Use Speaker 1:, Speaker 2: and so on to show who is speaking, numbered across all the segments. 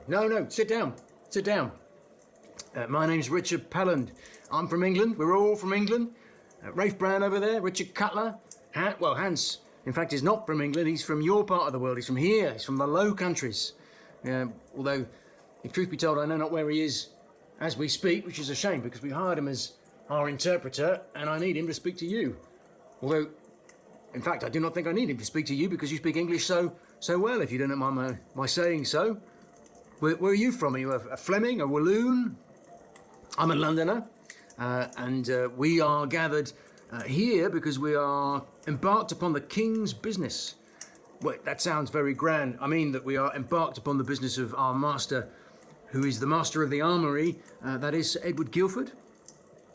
Speaker 1: No, sit down. Sit down. My name's Richard Pellande. I'm from England. We're all from England. Rafe Brown over there, Richard Cutler. Hans, in fact, is not from England. He's from your part of the world. He's from here. He's from the Low Countries. Although, if truth be told, I know not where he is as we speak, which is a shame because we hired him as our interpreter and I need him to speak to you. Although, in fact, I do not think I need him to speak to you because you speak English so well, if you don't mind my saying so. Where are you from? Are you a Fleming, a Walloon? I'm a Londoner, and we are gathered here because we are embarked upon the King's business. Wait, that sounds very grand. I mean that we are embarked upon the business of our master, who is the master of the Armoury, that is Sir Edward Guildford.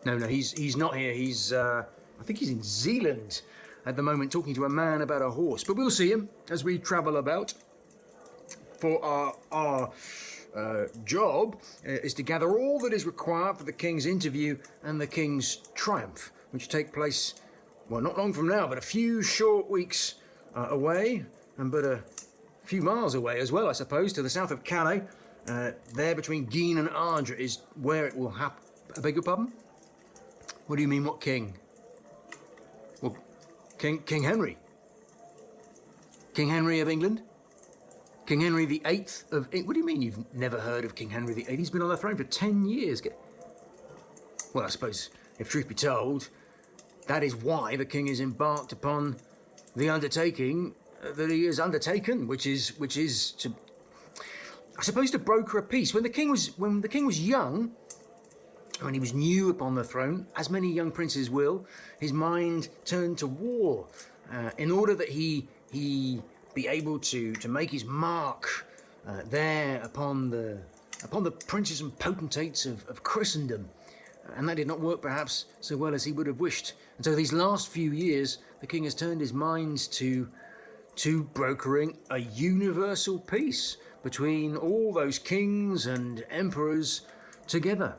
Speaker 1: No, he's not here. I think he's in Zealand at the moment talking to a man about a horse. But we'll see him as we travel about. For our job is to gather all that is required for the King's interview and the King's triumph, which take place, well, not long from now, but a few short weeks away, and but a few miles away as well, I suppose, to the south of Calais. There between Guisnes and Ardres is where it will happen. I beg your pardon? What do you mean, what king? Well, King Henry. King Henry of England? King Henry VIII of England? What do you mean you've never heard of King Henry VIII? He's been on the throne for 10 years. Well, I suppose, if truth be told, that is why the king is embarked upon the undertaking that he has undertaken, which is to, I suppose, to broker a peace. When the king was young, when he was new upon the throne, as many young princes will, his mind turned to war, in order that he be able to make his mark there upon the princes and potentates of Christendom. And that did not work perhaps so well as he would have wished. And so these last few years, the king has turned his mind to brokering a universal peace between all those kings and emperors together.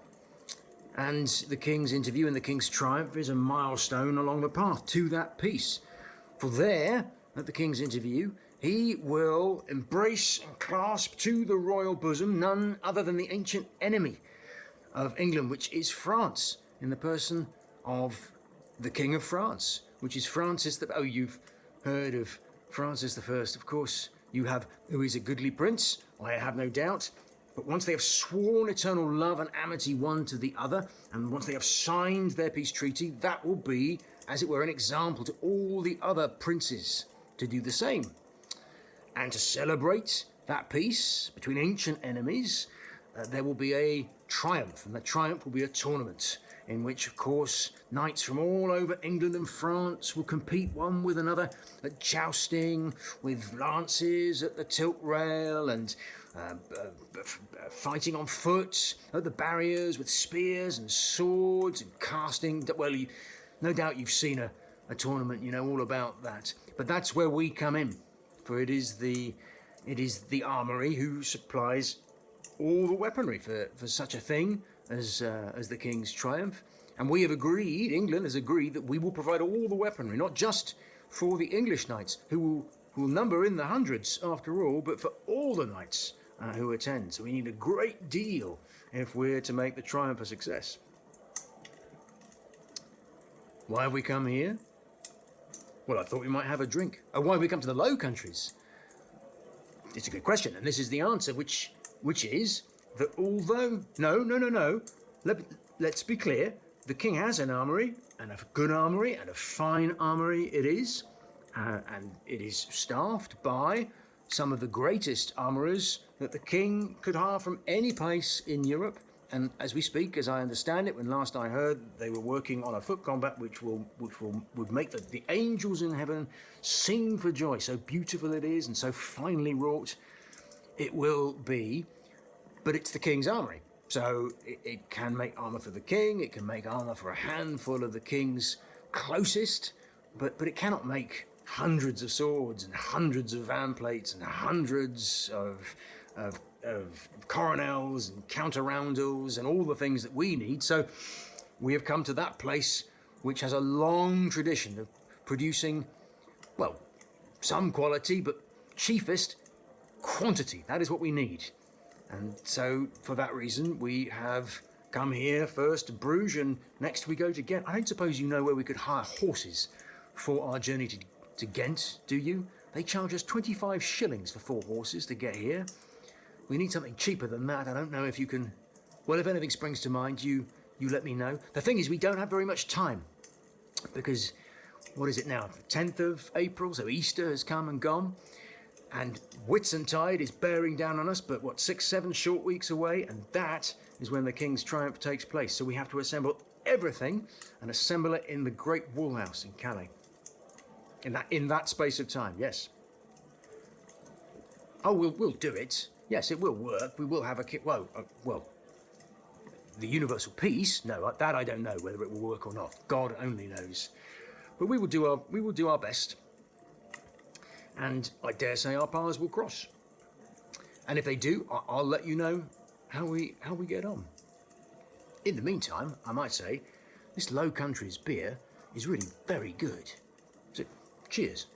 Speaker 1: And the king's interview and the king's triumph is a milestone along the path to that peace. For there, at the king's interview, he will embrace and clasp to the royal bosom none other than the ancient enemy of England, which is France, in the person of the King of France, which is Francis the... Oh, you've heard of Francis I, of course. You have, who is a goodly prince, I have no doubt. But once they have sworn eternal love and amity one to the other, and once they have signed their peace treaty, that will be, as it were, an example to all the other princes to do the same. And to celebrate that peace between ancient enemies, there will be a triumph, and the triumph will be a tournament in which, of course, knights from all over England and France will compete one with another at jousting, with lances at the tilt rail, and fighting on foot at the barriers with spears and swords and casting. Well, no doubt you've seen a tournament, you know all about that. But that's where we come in, for it is the Armoury who supplies all the weaponry for such a thing as the King's triumph. And we have agreed, England has agreed, that we will provide all the weaponry, not just for the English knights, who will number in the hundreds after all, but for all the knights who attend. So we need a great deal if we're to make the triumph a success. Why have we come here? Well, I thought we might have a drink. Oh, why have we come to the Low Countries? It's a good question, and this is the answer, which is that although... No. Let's be clear. The king has an armoury, and a good armoury, and a fine armoury it is. And it is staffed by some of the greatest armourers that the king could hire from any place in Europe. And as we speak, as I understand it, when last I heard, they were working on a foot combat which would make the angels in heaven sing for joy. So beautiful it is, and so finely wrought it will be. But it's the king's armoury, so it can make armour for the king. It can make armour for a handful of the king's closest, but it cannot make hundreds of swords and hundreds of vanplates and hundreds of coronels and counter-roundels and all the things that we need. So we have come to that place which has a long tradition of producing, well, some quality, but chiefest quantity. That is what we need. And so, for that reason, we have come here first to Bruges, and next we go to Ghent. I don't suppose you know where we could hire horses for our journey to Ghent, do you? They charge us 25 shillings for 4 horses to get here. We need something cheaper than that. I don't know if you can... Well, if anything springs to mind, you let me know. The thing is, we don't have very much time, because, what is it now? 10th of April, so Easter has come and gone. And Whitsuntide is bearing down on us, but what, 6-7 short weeks away, and that is when the King's Triumph takes place. So we have to assemble everything and assemble it in the Great Woolhouse in Calais. In that space of time, yes. Oh, we'll do it. Yes, it will work. We will have a well, the universal peace. No, that I don't know whether it will work or not. God only knows. But we will do our best. And I dare say our paths will cross. And if they do, I'll let you know how we get on. In the meantime, I might say, this Low Countries beer is really very good. So, cheers.